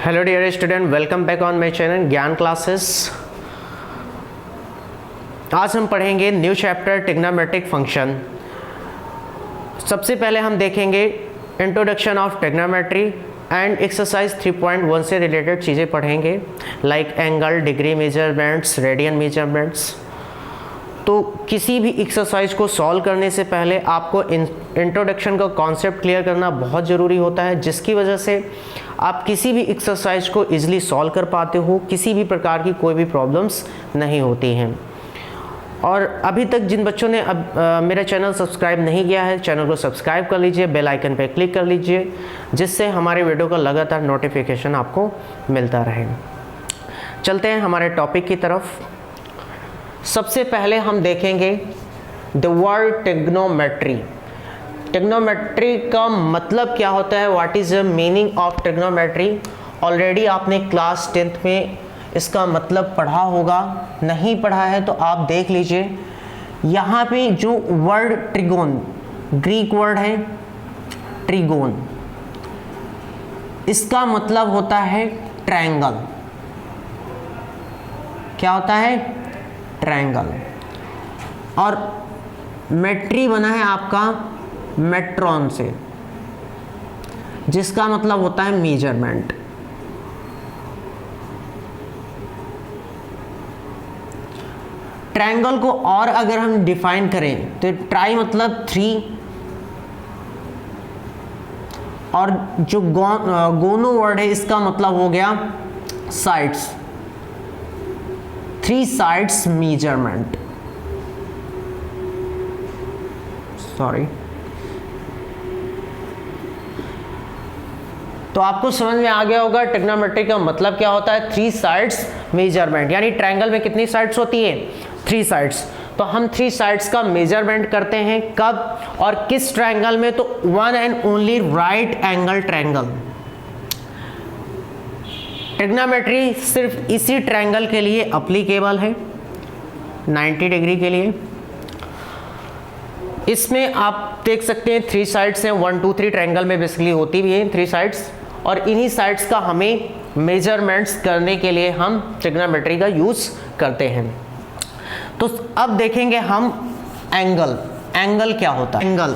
Hello dear student, welcome back on my channel Gyan classes. आज हम पढ़ेंगे न्यू चैप्टर ट्रिग्नोमेट्रिक फंक्शन। सबसे पहले हम देखेंगे introduction of trigonometry and exercise 3.1 से रिलेटेड चीज़ें पढ़ेंगे, like angle, degree measurements, radian measurements. तो किसी भी एक्सरसाइज को सॉल्व करने से पहले आपको इंट्रोडक्शन का कॉन्सेप्ट क्लियर करना बहुत ज़रूरी होता है, जिसकी वजह से आप किसी भी एक्सरसाइज को इजीली सॉल्व कर पाते हो, किसी भी प्रकार की कोई भी प्रॉब्लम्स नहीं होती हैं। और अभी तक जिन बच्चों ने मेरा चैनल सब्सक्राइब नहीं किया है, चैनल को सब्सक्राइब कर लीजिए, बेल आइकन पर क्लिक कर लीजिए, जिससे हमारे वीडियो का लगातार नोटिफिकेशन आपको मिलता रहे। चलते हैं हमारे टॉपिक की तरफ। सबसे पहले हम देखेंगे द वर्ड ट्रिग्नोमेट्री। ट्रिग्नोमेट्री का मतलब क्या होता है, what is the meaning of trigonometry. Already आपने क्लास 10th में इसका मतलब पढ़ा होगा, नहीं पढ़ा है तो आप देख लीजिए। यहाँ पे जो वर्ड ट्रिगोन, ग्रीक वर्ड है ट्रिगोन, इसका मतलब होता है ट्रायंगल। क्या होता है? ट्रायंगल। और मेट्री बना है आपका मेट्रॉन से, जिसका मतलब होता है मेजरमेंट। ट्रायंगल को और अगर हम डिफाइन करें तो ट्राई मतलब 3, और जो गोनो वर्ड है इसका मतलब हो गया साइड्स, 3 साइड्स मेजरमेंट। सॉरी, तो आपको समझ में आ गया होगा ट्रिग्नोमेट्री का मतलब क्या होता है, 3 साइड्स मेजरमेंट। यानी ट्रायंगल में कितनी साइड्स होती है? 3 साइड्स। तो हम 3 साइड्स का मेजरमेंट करते हैं, कब और किस ट्रायंगल में? तो one and only right angle triangle. Trigonometry सिर्फ इसी ट्रायंगल के लिए अप्लीकेबल है, 90 डिग्री के लिए। इसमें आप देख सकते हैं 3 साइड्स हैं, 1 2 3 ट्रायंगल में बेसिकली होती भी है 3 साइड्स, और इन्हीं साइड्स का हमें मेजरमेंट्स करने के लिए हम ट्रिग्नोमेट्री का यूज़ करते हैं। तो अब देखेंगे हम एंगल। एंगल क्या होता है? एंगल,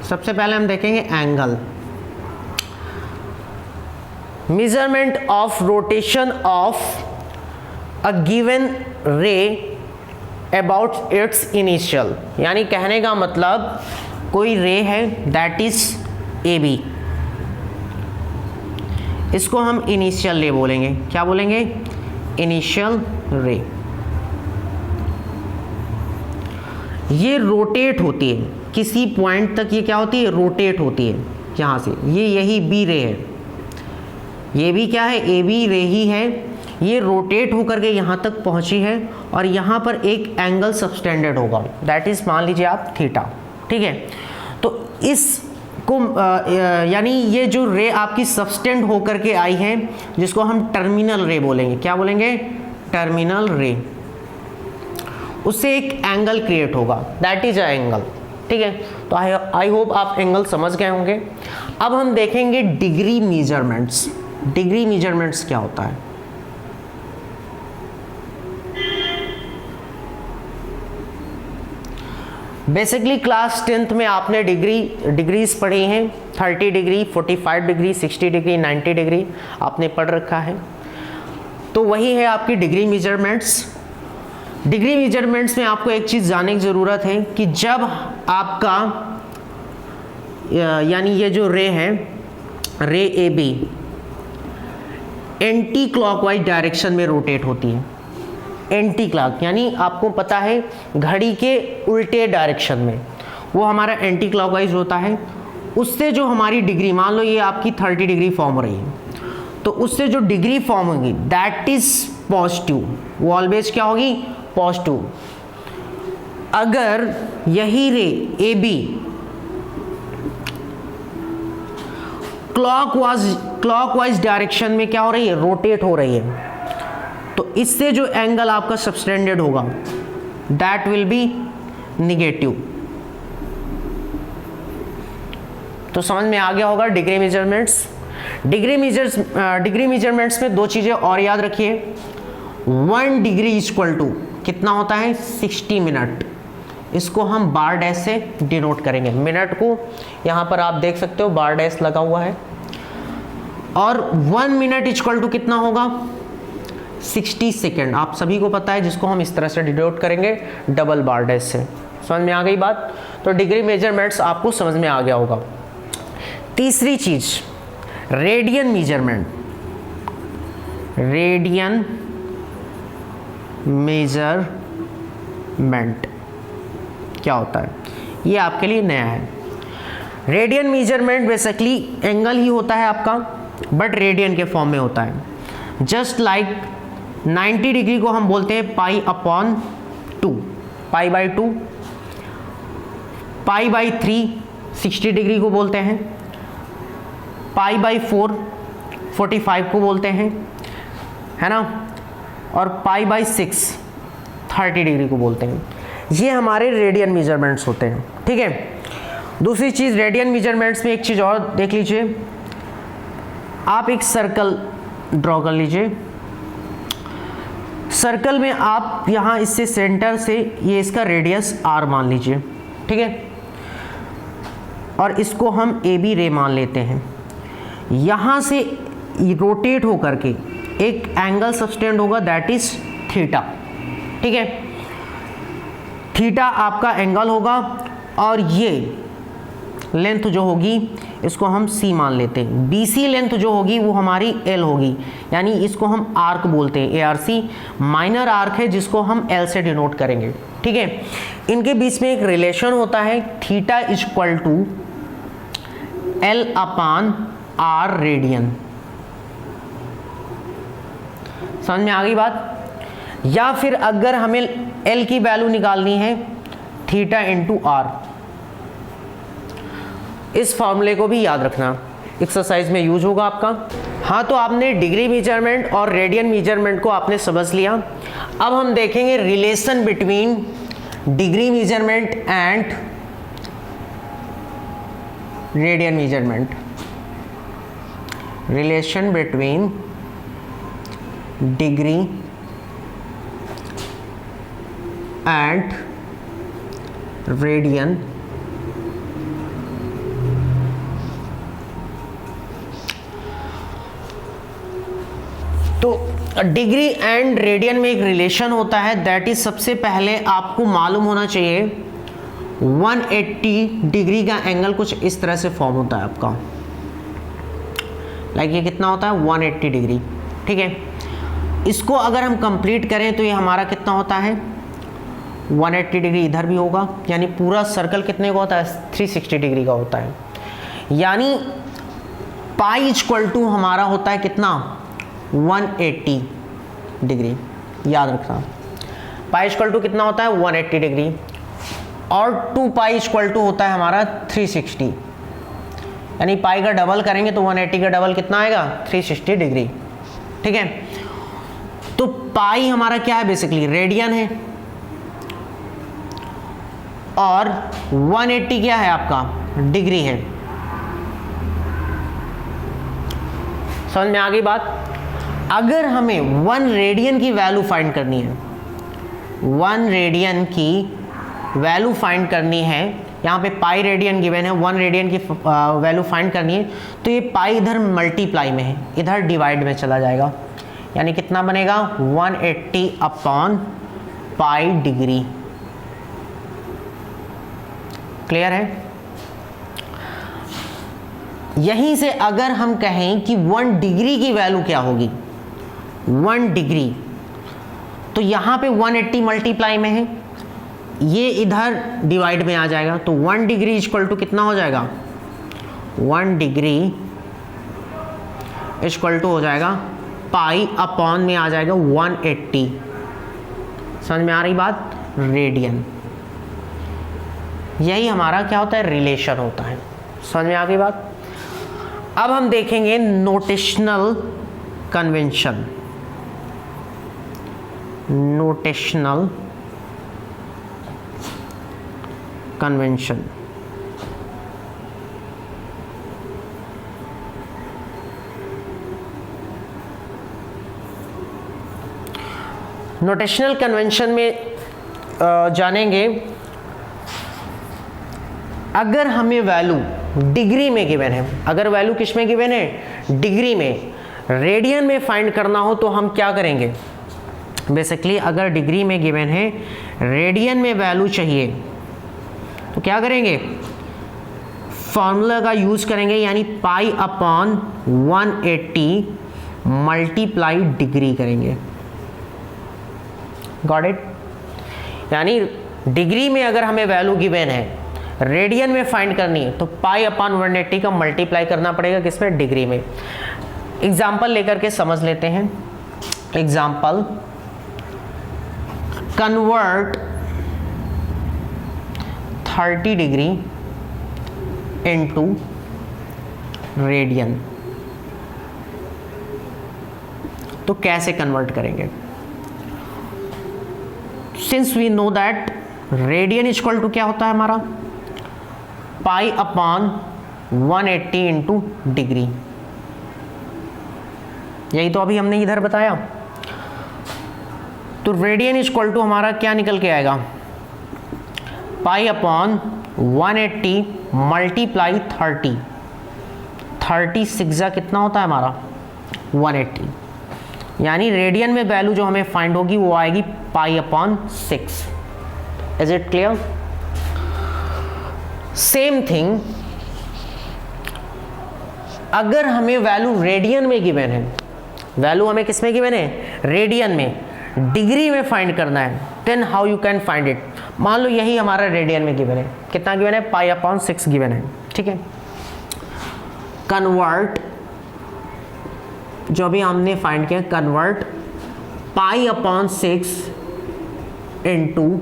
सबसे पहले हम देखेंगे angle. Measurement of rotation of a given रे अबाउट इट्स इनिशियल। यानी कहने का मतलब कोई रे है दैट इज ए बी, इसको हम इनिशियल रे बोलेंगे। क्या बोलेंगे? इनिशियल रे। ये रोटेट होती है किसी पॉइंट तक, ये क्या होती है? रोटेट होती है यहाँ से। ये यही बी रे है, ये भी क्या है? ए बी रे ही है। ये रोटेट होकर के यहाँ तक पहुँची है, और यहाँ पर एक एंगल सबटेंडेड होगा, दैट इज मान लीजिए आप थीटा। ठीक है, तो इसको यानी ये जो रे आपकी सबटेंड होकर के आई है, जिसको हम टर्मिनल रे बोलेंगे। क्या बोलेंगे? टर्मिनल रे। उससे एक एंगल क्रिएट होगा, दैट इज अ एंगल। ठीक है, तो आई होप आप एंगल समझ गए होंगे। अब हम देखेंगे डिग्री मेजरमेंट्स। डिग्री मेजरमेंट्स क्या होता है? बेसिकली क्लास 10th में आपने डिग्रीज पढ़ी हैं, 30 डिग्री, 45 डिग्री, 60 डिग्री, 90 डिग्री आपने पढ़ रखा है। तो वही है आपकी डिग्री मेजरमेंट्स। डिग्री मेजरमेंट्स में आपको एक चीज़ जानने की ज़रूरत है कि जब आपका यानी ये जो रे है, ray A B anti clockwise direction में रोटेट होती है। एंटी क्लॉक यानी आपको पता है घड़ी के उल्टे डायरेक्शन में, वो हमारा एंटी क्लॉकवाइज होता है। उससे जो हमारी डिग्री, मान लो ये आपकी 30 डिग्री फॉर्म हो रही है, तो उससे जो डिग्री फॉर्म होगी दैट इज पॉजिटिव। वो ऑलवेज क्या होगी? पॉजिटिव। अगर यही रे ए बी क्लॉकवाइज डायरेक्शन में क्या हो रही है? रोटेट हो रही है, तो इससे जो एंगल आपका सबटेंडेड होगा दैट विल बी निगेटिव। तो समझ में आ गया होगा डिग्री मेजरमेंट्स। डिग्री मेजरमेंट्स में दो चीज़ें और याद रखिए। 1 डिग्री इक्वल टू कितना होता है 60 मिनट। इसको हम बार डैश से डिनोट करेंगे। मिनट को यहाँ पर आप देख सकते हो बार डैश लगा हुआ है। और 1 मिनट इक्वल टू कितना होगा 60 सेकेंड। आप सभी को पता है, जिसको हम इस तरह से डिनोट करेंगे डबल बार डैश से। समझ में आ गई बात? तो डिग्री मेजरमेंट्स आपको समझ में आ गया होगा। तीसरी चीज रेडियन मेजरमेंट। रेडियन मेजरमेंट क्या होता है, ये आपके लिए नया है। रेडियन मेजरमेंट बेसिकली एंगल ही होता है आपका, बट रेडियन के फॉर्म में होता है। जस्ट लाइक 90 डिग्री को हम बोलते हैं pi upon 2, pi by 2। Pi by 3 60 degree को बोलते हैं। पाई बाई 4 45 को बोलते हैं, है ना। और पाई बाई 6 30 डिग्री को बोलते हैं। ये हमारे रेडियन मेजरमेंट्स होते हैं, ठीक है। दूसरी चीज़ रेडियन मेजरमेंट्स में एक चीज़ और देख लीजिए। आप एक सर्कल ड्रॉ कर लीजिए। सर्कल में आप यहाँ इससे सेंटर से ये इसका रेडियस r मान लीजिए, ठीक है। और इसको हम ए बी रे मान लेते हैं। यहाँ से रोटेट होकर के एक एंगल सब्सटेंड होगा, दैट इज थीटा, ठीक है। थीटा आपका एंगल होगा और ये लेंथ जो होगी इसको हम c मान लेते हैं। BC लेंथ जो होगी वो हमारी L होगी, यानी इसको हम आर्क बोलते हैं। ARC माइनर आर्क है जिसको हम L से डिनोट करेंगे, ठीक है। इनके बीच में एक रिलेशन होता है, theta equal to L upon R radian. समझ में आ गई बात? या फिर अगर हमें L की वैल्यू निकालनी है, थीटा इंटू R। इस फॉर्मूले को भी याद रखना, एक्सरसाइज में यूज होगा आपका। हाँ, तो आपने डिग्री मेजरमेंट और रेडियन मेजरमेंट को आपने समझ लिया। अब हम देखेंगे relation between degree measurement and radian measurement. Relation between degree and radian तो डिग्री एंड रेडियन में एक रिलेशन होता है, दैट इज सबसे पहले आपको मालूम होना चाहिए 180 डिग्री का एंगल कुछ इस तरह से फॉर्म होता है आपका। लाइक ये कितना होता है 180 डिग्री, ठीक है। इसको अगर हम कंप्लीट करें तो ये हमारा कितना होता है 180 डिग्री इधर भी होगा, यानी पूरा सर्कल कितने का होता है 360 डिग्री का होता है। यानी पाई इक्वल टू हमारा होता है कितना 180 डिग्री। याद रखना, पाई इक्वल टू कितना होता है 180 डिग्री, और 2 पाई इक्वल टू होता है हमारा 360। यानी पाई का डबल करेंगे तो 180 का डबल कितना आएगा 360 डिग्री, ठीक है। तो पाई हमारा क्या है बेसिकली रेडियन है, और 180 क्या है आपका डिग्री है। समझ में आ गई बात? अगर हमें 1 रेडियन की वैल्यू फाइंड करनी है, 1 रेडियन की वैल्यू फाइंड करनी है, यहाँ पे पाई रेडियन गिवन है, 1 रेडियन की वैल्यू फाइंड करनी है, तो ये पाई इधर मल्टीप्लाई में है, इधर डिवाइड में चला जाएगा। यानी कितना बनेगा 180 अपॉन पाई डिग्री। क्लियर है? यहीं से अगर हम कहें कि 1 डिग्री की वैल्यू क्या होगी 1 डिग्री, तो यहाँ पे 180 मल्टीप्लाई में है, ये इधर डिवाइड में आ जाएगा, तो 1 डिग्री इक्वल टू कितना हो जाएगा 1 डिग्री इक्वल टू हो जाएगा पाई अपॉन में आ जाएगा 180। समझ में आ रही बात? रेडियन। यही हमारा क्या होता है रिलेशन होता है। समझ में आ गई बात? अब हम देखेंगे notional convention. Notional convention notional convention में जानेंगे। अगर हमें वैल्यू डिग्री में गिवन है, अगर वैल्यू किस में गिवन है, डिग्री में, रेडियन में फाइंड करना हो तो हम क्या करेंगे, बेसिकली अगर डिग्री में गिवन है, रेडियन में वैल्यू चाहिए तो क्या करेंगे, फॉर्मूला का यूज करेंगे, यानी पाई अपॉन 180 मल्टीप्लाई डिग्री करेंगे। Got it? यानी डिग्री में अगर हमें वैल्यू गिवन है, रेडियन में फाइंड करनी है तो पाई अपॉन 180 का मल्टीप्लाई करना पड़ेगा, किसमें, डिग्री में। एग्जाम्पल लेकर के समझ लेते हैं। Example, convert 30 degree into radian. तो कैसे कन्वर्ट करेंगे? Since we know that radian equal to क्या होता है हमारा, पाई अपॉन 180 इंटू डिग्री। यही तो अभी हमने इधर बताया। तो रेडियन इक्वल टू हमारा क्या निकल के आएगा, पाई अपॉन 180 मल्टीप्लाई 30, 36 कितना होता है हमारा 180, यानी रेडियन में वैल्यू जो हमें फाइंड होगी वो आएगी pi upon 6। Is it clear? Same thing, अगर हमें वैल्यू रेडियन में गिवन है, वैल्यू हमें किस में गिवन है, रेडियन में, डिग्री में फाइंड करना है, then how you can find it. मान लो यही हमारा रेडियन में गिवन है, कितना गिवन है, पाई अपॉन 6 गिवन है, ठीक है। कन्वर्ट, जो भी हमने फाइंड किया, convert pi upon 6 into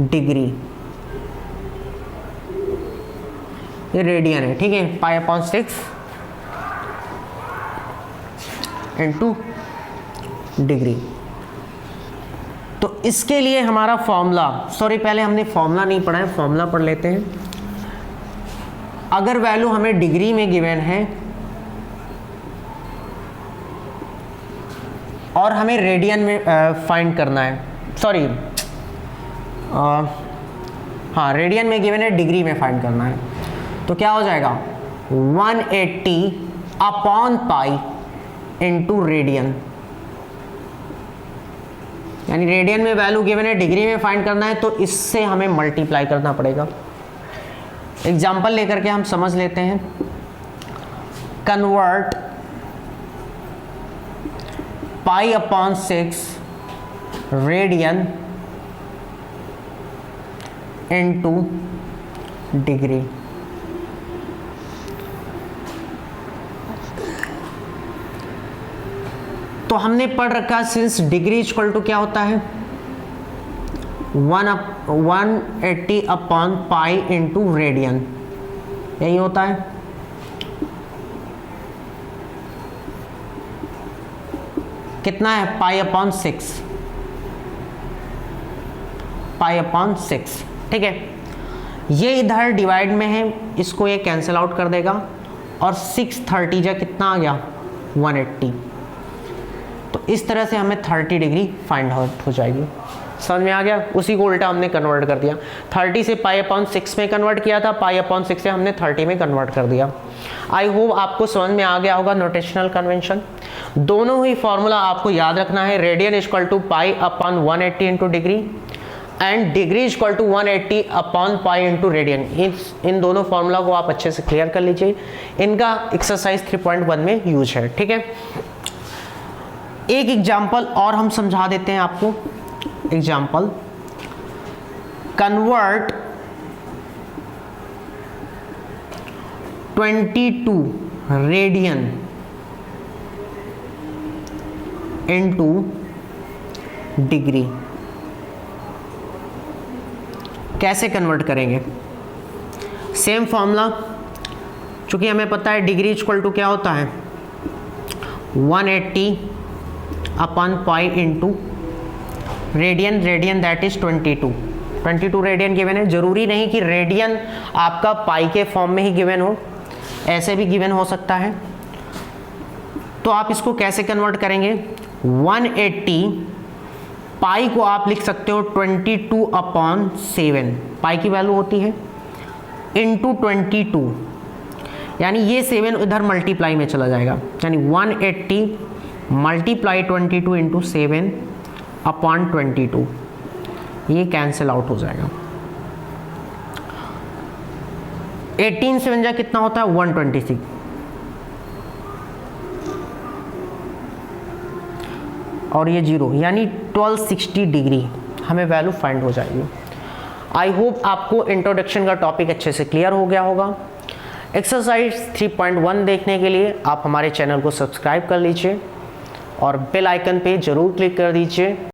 degree, ये रेडियन है, ठीक है, पाई अपॉन 6 इंटू डिग्री। तो इसके लिए हमारा फॉर्मूला, सॉरी पहले हमने फॉर्मूला नहीं पढ़ा है, फॉर्मूला पढ़ लेते हैं। अगर वैल्यू हमें डिग्री में गिवन है और हमें रेडियन में फाइंड करना है, सॉरी हाँ रेडियन में गिवन है, डिग्री में फाइंड करना है, तो क्या हो जाएगा 180 अपॉन पाई इंटू रेडियन, यानी रेडियन में वैल्यू गिवन है, डिग्री में फाइंड करना है, तो इससे हमें मल्टीप्लाई करना पड़ेगा। एग्जाम्पल लेकर के हम समझ लेते हैं। Convert pi upon 6 radian into degree. तो हमने पढ़ रखा, सिंस डिग्री इक्वल टू क्या होता है, 180 अपॉन पाई इंटू रेडियन, यही होता है। कितना है, पाई अपॉन 6, पाई अपॉन 6, ठीक है। ये इधर डिवाइड में है, इसको ये कैंसिल आउट कर देगा, और 630 जा कितना आ गया 180। तो इस तरह से हमें 30 डिग्री फाइंड आउट हो जाएगी। समझ में आ गया? उसी को उल्टा हमने कन्वर्ट कर दिया, 30 से पाई अपॉन 6 में कन्वर्ट किया था, पाई अपॉन 6 से हमने 30 में कन्वर्ट कर दिया। आई होप आपको समझ में आ गया होगा नोटेशनल कन्वेंशन। दोनों ही फॉर्मूला आपको याद रखना है, radian equal to pi upon 180 into degree and degree equal to 180 upon pi into radian. इन दोनों फॉर्मूला को आप अच्छे से क्लियर कर लीजिए, इनका एक्सरसाइज 3.1 में यूज है, ठीक है। एक एग्जाम्पल और हम समझा देते हैं आपको। Example, convert 22 radian into degree. कैसे कन्वर्ट करेंगे? सेम फॉर्मूला, चूंकि हमें पता है डिग्री इक्वल टू क्या होता है 180 upon pi into radian, radian that is 22 radian given है। जरूरी नहीं कि रेडियन आपका पाई के फॉर्म में ही गिवन हो, ऐसे भी गिवन हो सकता है। तो आप इसको कैसे कन्वर्ट करेंगे, 180 पाई को आप लिख सकते हो 22/7, पाई की वैल्यू होती है इंटू 22, यानी ये 7 इधर मल्टीप्लाई में चला जाएगा, यानी 180 मल्टीप्लाई 22 इंटू 7/22, ये कैंसिल आउट हो जाएगा। 18 से बन जाए कितना होता है 126, और ये 0, यानी 1260 डिग्री हमें वैल्यू फाइंड हो जाएगी। आई होप आपको इंट्रोडक्शन का टॉपिक अच्छे से क्लियर हो गया होगा। एक्सरसाइज 3.1 देखने के लिए आप हमारे चैनल को सब्सक्राइब कर लीजिए और बेल आइकन पे ज़रूर क्लिक कर दीजिए।